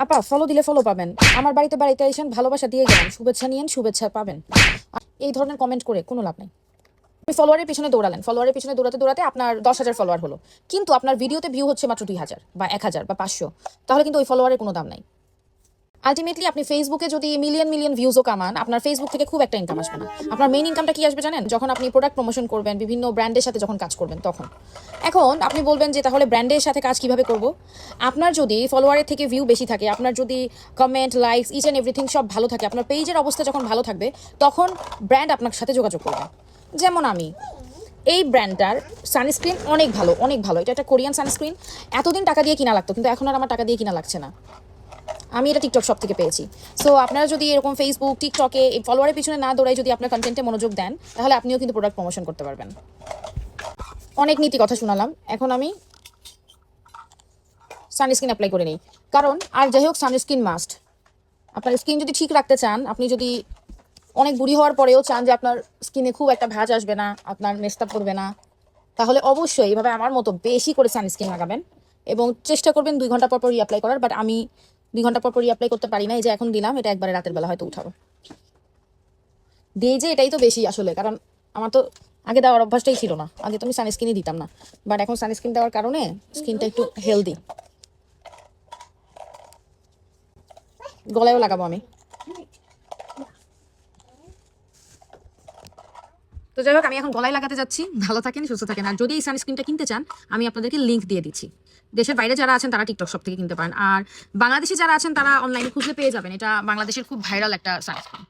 আপা ফলো দিলে ফলো পাবেন, আমার বাড়িতে বাড়িতে এসেন, ভালোবাসা দিয়ে গেলেন, শুভেচ্ছা নিয়েন, শুভেচ্ছা পাবেন। এই ধরনের কমেন্ট করে কোনো লাভ নেই। আপনি ফলোয়ারের পিছনে দৌড়ালেন, ফলোয়ারের পিছনে দৌড়াতে দৌড়াতে আপনার 10,000 ফলোয়ার হলো, কিন্তু আপনার ভিডিওতে ভিউ হচ্ছে মাত্র 2,000 বা 1,000 বা 500, তাহলে কিন্তু ওই ফলোয়ারের কোনো দাম নাই। আলটিমেটলি আপনি ফেসবুকে যদি মিলিয়ন মিলিয়ন ভিউজও কামান, আপনার ফেসবুক থেকে খুব একটা ইনকাম আসবে না। আপনার মেইন ইনকামটা কি আসবে জানেন? যখন আপনি প্রোডাক্ট প্রমোশন করবেন, বিভিন্ন ব্র্যান্ডের সাথে যখন কাজ করবেন তখন। এখন আপনি বলবেন যে তাহলে ব্র্যান্ডের সাথে কাজ কিভাবে করব? আপনার যদি ফলোয়ারের থেকে ভিউ বেশি থাকে, আপনার যদি comment, likes, each and everything সব ভালো থাকে, আপনার পেজের অবস্থা যখন ভালো থাকবে, তখন ব্র্যান্ড আপনার সাথে যোগাযোগ করবে। যেমন আমি এই ব্র্যান্ডটার সানস্ক্রিন অনেক ভালো, অনেক ভালো, এটা একটা কোরিয়ান সানস্ক্রিন। এতদিন টাকা দিয়ে কিনা লাগতো, কিন্তু এখন আর আমার টাকা দিয়ে কিনা লাগছে না, আমি এটা টিকটক শপ থেকে পেয়েছি। সো আপনারা যদি এরকম ফেসবুক, টিকটকে ফলোয়ারের পিছনে না দৌড়াই যদি আপনার কন্টেন্টে মনোযোগ দেন, তাহলে আপনিও কিন্তু প্রোডাক্ট প্রমোশন করতে পারবেন। অনেক নীতি কথা শোনালাম, এখন আমি সানস্ক্রিন অ্যাপ্লাই করে নিই। কারণ আর যাই হোক, সানস্ক্রিন মাস্ট। আপনার স্কিন যদি ঠিক রাখতে চান, আপনি যদি অনেক বুড়ি হওয়ার পরেও চান যে আপনার স্কিনে খুব একটা ভাঁজ আসবে না, আপনার মেস্তা পড়বে না, তাহলে অবশ্যই এইভাবে আমার মতো বেশি করে সানস্ক্রিন লাগাবেন এবং চেষ্টা করবেন 2 ঘন্টা পর পর রিঅ্যাপ্লাই করার। বাট আমি 2 ঘন্টা পর পর রিঅ্যাপ্লাই করতে পারি না, এই যে এখন দিলাম, এটা একবারে রাতের বেলা হয়তো উঠাবো দিই, যে এটাই তো বেশি আসলে। কারণ আমার তো আগে দেওয়ার অভ্যাসটাই ছিল না, আগে তো আমি সানস্ক্রিনই দিতাম না, বাট এখন সানস্ক্রিন দেওয়ার কারণে স্কিনটা একটু হেলদি। গলায়ও লাগাবো আমি। তো যাই হোক, আমি এখন গলায় লাগাতে যাচ্ছি। ভালো থাকেন, সুস্থ থাকেন। আর যদি এই সানস্ক্রিনটা কিনতে চান, আমি আপনাদেরকে লিঙ্ক দিয়ে দিচ্ছি। দেশের বাইরে যারা আছেন তারা টিকটক শপ থেকে কিনতে পারেন, আর বাংলাদেশে যারা আছেন তারা অনলাইনে খুঁজলে পেয়ে যাবেন। এটা বাংলাদেশের খুব ভাইরাল একটা সানস্ক্রিন।